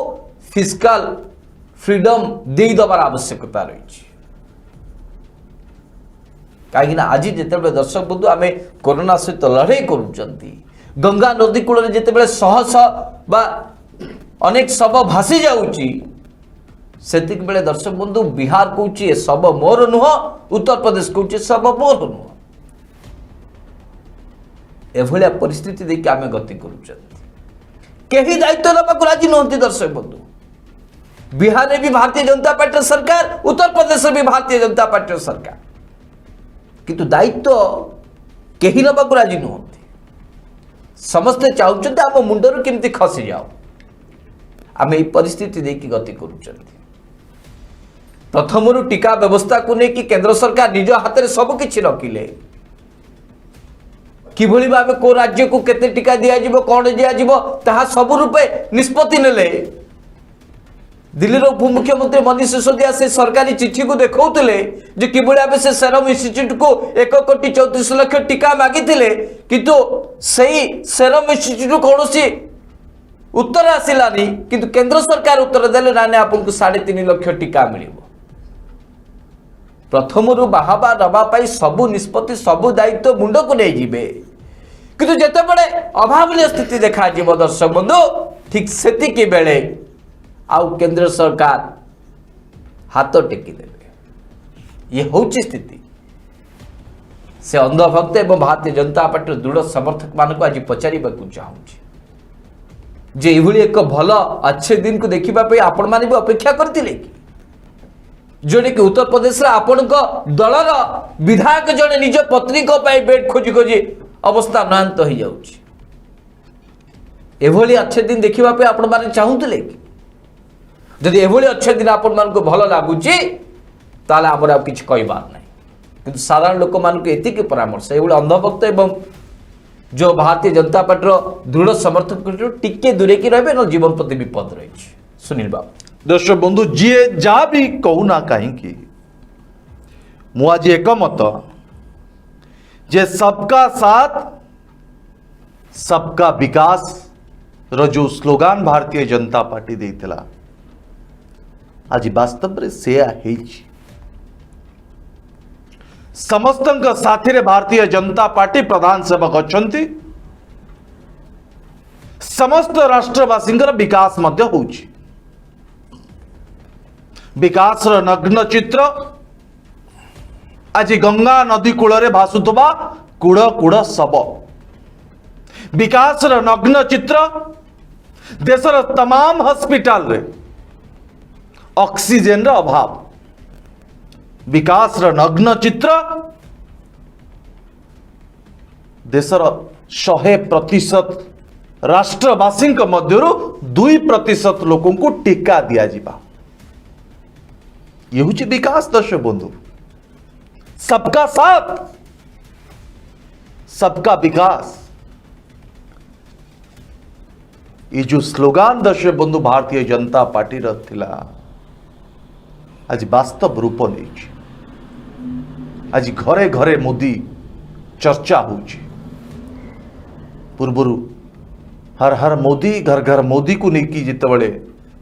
फिस्काल फ्रीडम दे दबार आवश्यकता रही कहीं आज जिते दर्शक बंधु आम कोरोना सहित लड़ाई करुँच गंगा नदी कूल जिते शह शह अनेक शव भासी जाऊँगी सेतिक बेले दर्शक बंधु बिहार कौची शव मोर नुह उत्तर प्रदेश कौची शव मोर नुह एभलिया परिस्थिति देखिए आम गति करुँच कहीं दायित्व नाक राजी नुहति दर्शक बंधु बिहार में भी भारतीय जनता पार्टी सरकार उत्तर प्रदेश में भी भारतीय जनता पार्टी सरकार किंतु दायित्व कहीं नाक राजी नुहति समस्ते चाहते आम मुंडर केमती खसी जाओ आम ये परिस्थिति देखिए गति करुँच प्रथम टीका व्यवस्था को लेकिन केंद्र सरकार निज हाथ में सबकि रखिले किभली भाव को राज्य को केते टीका दिया कौन दिया सब रूपे निष्पत्ति नेले दिल्ली उपमुख्यमंत्री मनीष सिसोदिया से सरकारी चिठी को देखौले जे किभली भाव से सेरम इंस्टीट्यूट को 1,34,00,000 टीका मागिथिले किंतु सही सेरम इंस्टीट्यूट कौन उत्तर आसिलानी किंतु केंद्र सरकार उत्तर देले ना आपको 3.5 लाख टीका मिलिबो प्रथम बाहबा नवाई सबू निष्पत्ति सबू दायित्व मुंड को नहीं जीवे किंतु जिते बड़े अभावनीय स्थिति देखा दर्शक बंधु ठीक सेतिकी बेले आउ केंद्र सरकार हाथ टेकी देवे ये हूँ स्थिति से अंधभक्त एवं भारतीय जनता पार्टी दृढ़ समर्थक मान को आज पचारिबा चाहूँगी जे यह एक भल अच्छे दिन को देखा आपण मैंने भी अपेक्षा करते कि जोड़े कि उत्तर प्रदेश आपण दलर विधायक जड़े निज पत्नी बेड खोजी खोजी अवस्था नयंत हो जाभली अच्छे दिन देखापी आपण मैंने चाहूले कि जदि एभली अच्छे दिन आपण मान को भल लगुच आमर कि कहबार ना कि साधारण लोक मान एति परामर्श ये अंधभक्त एवं जो भारतीय जनता पार्टी दृढ़ समर्थक टिके दूरे की रहे ना जीवन प्रति विपद रही सुनील बाबू दर्शक बंधु जी जहाँ भी कहूना कहीं मुझ एकमत जे सबका साथ सबका विकास रो जो स्लोगान भारतीय जनता पार्टी देइतला आज वास्तव में से समस्त साथी रे भारतीय जनता पार्टी प्रधान सेवक अच्छंती समस्त राष्ट्रवासी विकास मध्य होउछि विकास नग्न चित्र आज गंगा नदी कूल भासुवा कूड़ कूड़ शव विकास नग्न चित्र देशर तमाम हॉस्पिटल रे ऑक्सीजन रा अभाव विकास नग्न चित्र देशर 100% राष्ट्रवासी मध्य 2% लोकों को टीका दिया जिबा ये हूँ विकास दर्शक बंधु सबका साथ सबका विकास ये जो स्लोगान दर्शक बंधु भारतीय जनता पार्टी थिला आज वास्तव रूप नहीं आज घरे घरे मोदी चर्चा होची पूर्वरु हर हर मोदी घर घर मोदी को लेकिन जितेबले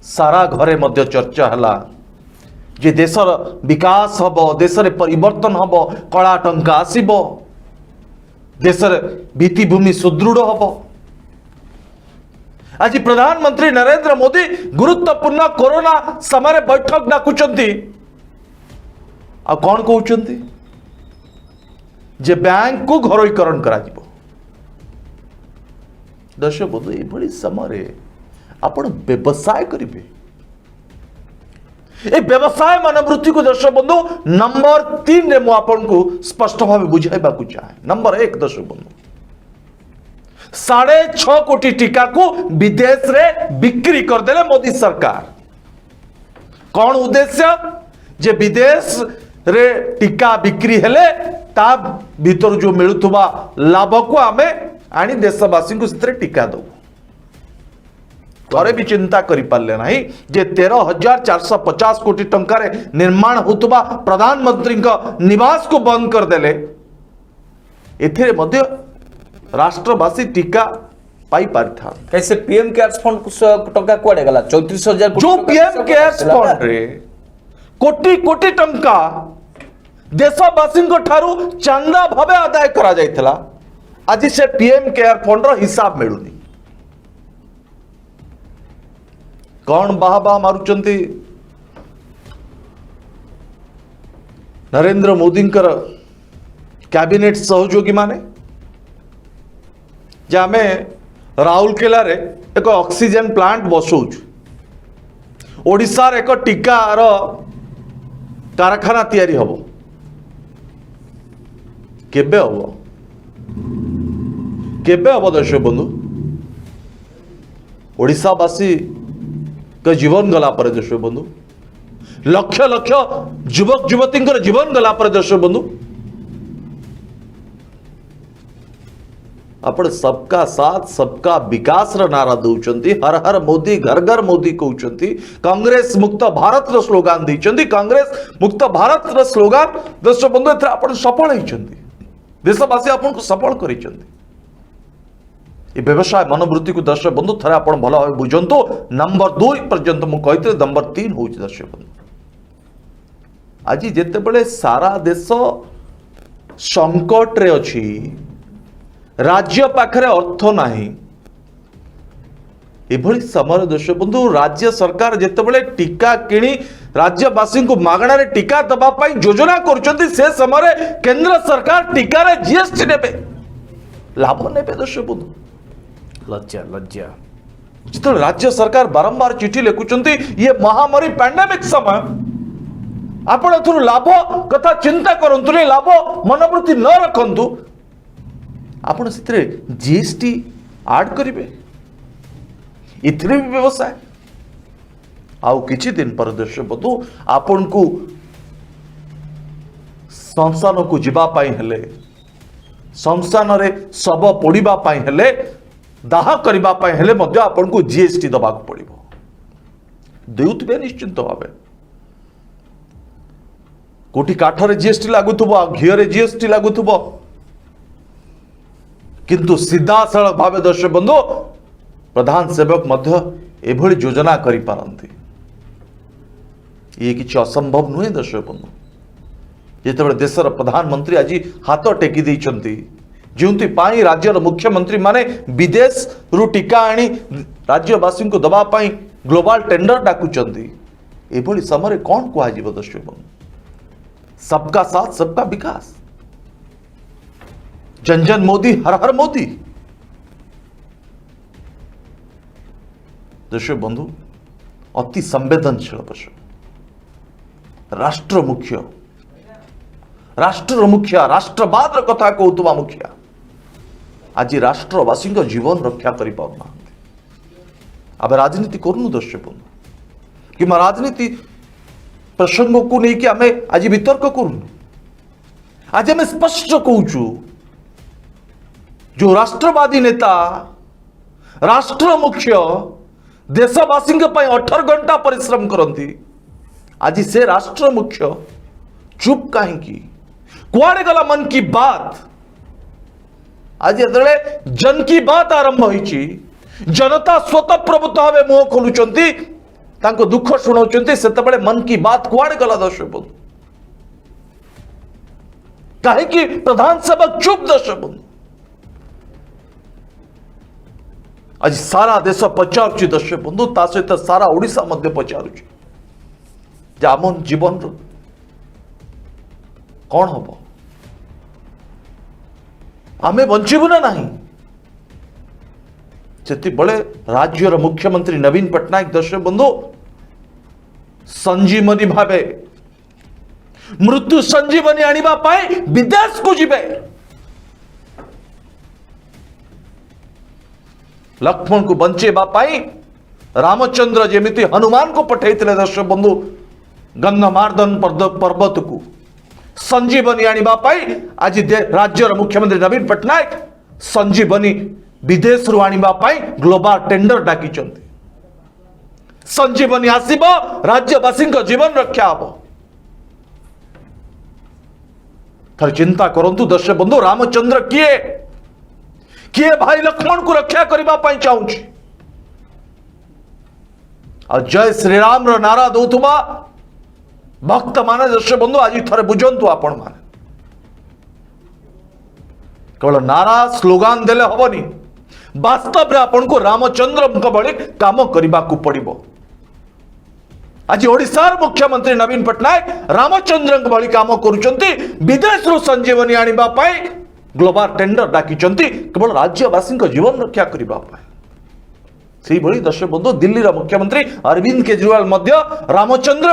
सारा घरे मध्य चर्चा हला जे देशर विकास हब देश रे परिवर्तन हब कला टंका आसीब देशर भित्तिभूमि सुदृढ़ हब आज प्रधानमंत्री नरेंद्र मोदी गुरुत्वपूर्ण कोरोना समय बैठक डाकुचंती आ कौन कहउचंती जे बैंक को घरोईकरण करा जिवो दर्शक बंधु ये समय आपण व्यवसाय करेंगे ए व्यवसाय मनोवृत्ति को दर्शक बंधु नंबर 3 रे मुझे स्पष्ट भाव बुझाइबा को चाहे नंबर 1 दर्शक बंधु 6.5 कोटी टीका को विदेश रे बिक्री करदेले मोदी सरकार कौन उद्देश्य जे विदेश रे टीका बिक्री हेले ता भीतर जो मिलुथुबा लाभ को आमे आनी देशवासी को से टीका दो थोड़े भी चिंता करि पारले नहीं जे 13,450 कोटी टंका रे निर्माण होतबा प्रधानमंत्री निवास को बंद कर देले एथिरे मध्य राष्ट्रवासी टीका पाई पारिथा कैसे पीएम केयर्स फंड टंका कुआडे गला 34,000 जो पीएम केयर्स फंड रे कोटी कोटी टंका देशवासी ठारू चंदा भावे आदाय करा जायथला आज से पीएम केयर फंड रो हिसाब मिलुनी कौन बाहा बाहा मारुचंती नरेंद्र मोदी कैबिनेट सहयोगी माने जे आमे राउरकेला रे एक ऑक्सीजन प्लांट बसौछु ओडिसा रे एक टीका रो कारखाना तैयारी हबो केबे हबो केबे हबो दर्शक बंधु ओडिशावासी का जीवन गला पर दर्शक बंधु लक्ष लक्ष युवक युवती जीवन गला पर दर्शक बंधु आपण सबका साथ सबका विकास रा नारा दउचंती हर हर मोदी घर घर मोदी कहउचंती कांग्रेस मुक्त भारत रो स्लोगान दैचंती कांग्रेस मुक्त भारत रो स्लोगान दर्शक बंधु एथरा आपण सफल होइचंती देशवासी आपण को सफल करिचंती ये व्यवसाय मनोवृत्ति को दर्शक बंधु थे आप भल भाव बुझंतु नंबर 2 पर्यंत मुझे नंबर 3 हूँ दर्शक बंधु आज जिते सारा देश संकट रे अछि राज्य पाखरे अर्थ नाही एभली समय दर्शक बंधु राज्य सरकार जिते टीका किणी राज्यवासी को मागणार टीका दबा योजना कर समय केंद्र सरकार टीकार जीएसटी ने लाभ ने दर्शक बंधु लज्जा लज्जा जिते राज्य सरकार बारंबार चिठी लिखुंट ये महामारी पैंडेमिक समय आपण एथुर लाभ कथा चिंता करंतु नहीं लाभ मनोवृत्ति न रखंतु आपण से जीएसटी ऐड करेंगे इतने भी व्यवसाय आउ किछि दिन पर दर्शक बंधु आपण को संस्थान को जीवा पाई हेले संस्थान रे सब पोड़ीबा पाई हेले दाह करबा पाई हेले मध्य आपण को जीएसटी दबा को पड़िबो देउतबे निश्चिंत भाबे कोटी काठरे जीएसटी लागुथबो घियो रे जीएसटी लागुथबो किंतु सीधा सरल भावे दर्शक बंधु प्रधान सेवक मध्य एभली योजना करि पारंती ये किछि असंभव नुहे दर्शक बंधु जेतेबेले देशर प्रधानमंत्री आज हाथ टेकी दैछंती जोंति पाई राज्यर मुख्यमंत्री माने विदेश रु टीका आनी राज्यवासी को दबा पाई ग्लोबल टेंडर डाकुचंती एभली समय कौन कह दर्शक बंधु सबका साथ सबका विकास जन जन मोदी हर हर मोदी। दर्शक बंधु अति संवेदनशील प्रश्न राष्ट्र मुखिया राष्ट्रवाद कथा कहूवा मुखिया आज राष्ट्रवासी जीवन रक्षा कर पाना आम राजनीति करूँ दर्शक बंधु कि राजनीति प्रसंग को लेकिन आम आज वितर्क करूँ आज आम स्पष्ट कहूँ जो राष्ट्रवादी नेता राष्ट्र मुख्य देशवासी 18 घंटा परिश्रम करती आज से राष्ट्र मुख्य चुप कहीं कुआड़े गला मन की बात आज जो जन की बात आरंभ होती जनता स्वतः प्रभुत्व भाव मुह खोलुंट दुख शुणाउं से मन की बात कुआड़े गला दर्शक बंधु कहीं प्रधान सेवक चुप दर्शक बंधु आज सारा देश पचार दर्शक बंधु ता सहित सारा ओडिशा मध्य पचार आम जीवन कौन हम आमे बंचबू ना नहीं से राज्यर मुख्यमंत्री नवीन पट्टनायक दर्शक बंधु संजीवनी भावे मृत्यु संजीवनी आनिबा पाए विदेश को जिबे लक्ष्मण को बंचेबा पाई रामचंद्र जेमिति हनुमान को पठेइथिले दर्शक बंधु गंधमार्दन पर्वत को संजीवनी आनिबा पाई आज राज्यर मुख्यमंत्री नवीन पट्टनायक संजीवनी विदेश रु आनिबा पाई ग्लोबल टेंडर डाकी संजीवनी आसीब राज्यवासी जीवन रक्षा हम थर चिंता करंतु दर्शक बंधु रामचंद्र किए भाई लक्ष्मण को रक्षा करने चाहूँगी और जय श्रीराम नारा दौथुबा भक्त माने दर्शक बंधु आज थे बुझंतु आपण माने केवल नारा स्लोगान देले हबनी वास्तव में आपन को रामचंद्र भली काम करने को पड़िबो। आज ओडिशार मुख्यमंत्री नवीन पट्टनायक रामचंद्र भली काम करुचंती विदेश रु संजीवनी आनिबा पाई ग्लोबल टेंडर डाकी केवल राज्यवासी जीवन रक्षा करने से भली दर्शक बंधु दिल्ली मुख्यमंत्री अरविंद केजरीवाल मध्य रामचंद्र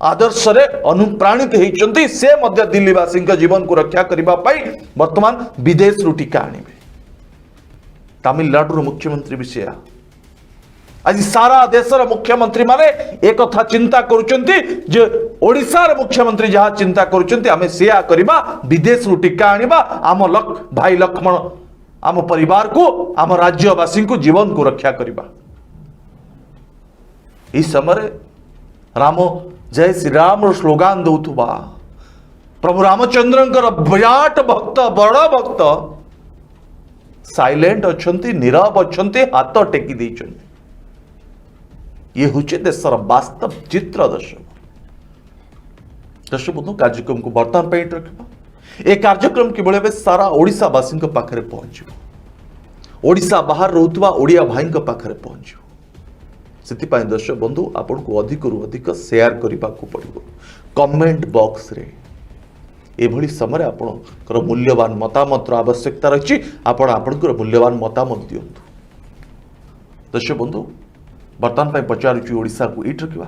आदर्श रे अनुप्राणित होती से मध्य दिल्लीवासी जीवन को रक्षा करने वर्तमान विदेश रु टीका आनिबे। तमिलनाडु मुख्यमंत्री विषय आज सारा देशर मुख्यमंत्री माने एक कथा चिंता करुचंती जे ओडिशार मुख्यमंत्री जहाँ चिंता करुचंती आमे सेया करिबा विदेश रु टीका आनिबा आम भाई लक्ष्मण आम परिवार को आम राज्यवासी को जीवन को रक्षा करिबा। इस समय राम जय श्री राम स्लोगान दौथुबा प्रभु रामचंद्र विराट भक्त बड़ भक्त साइलेंट अच्छंती नीरव अच्छंती हाथ टेकी देइछंती ये हूँ देशर वास्तव चित्र दर्शक बंधु कार्यक्रम को बर्तमान पे रखा ए कार्यक्रम केवल सारा ओडिशावासी पाखे पहुंचो ओडिशा बाहर रोहुवा ओडिया भाई पाखे पहुंचो से दर्शक बंधु आपन को अधिक रु अधिक शेयर करने को पड़ो कमेंट बॉक्स रे एभली समय आपणकर मूल्यवान मतामत आवश्यकता रही आपणकर मूल्यवान मतामत दिंतु। दर्शक बंधु बर्तमान पचारुची ओडिशा को इट रखा।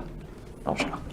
नमस्कार।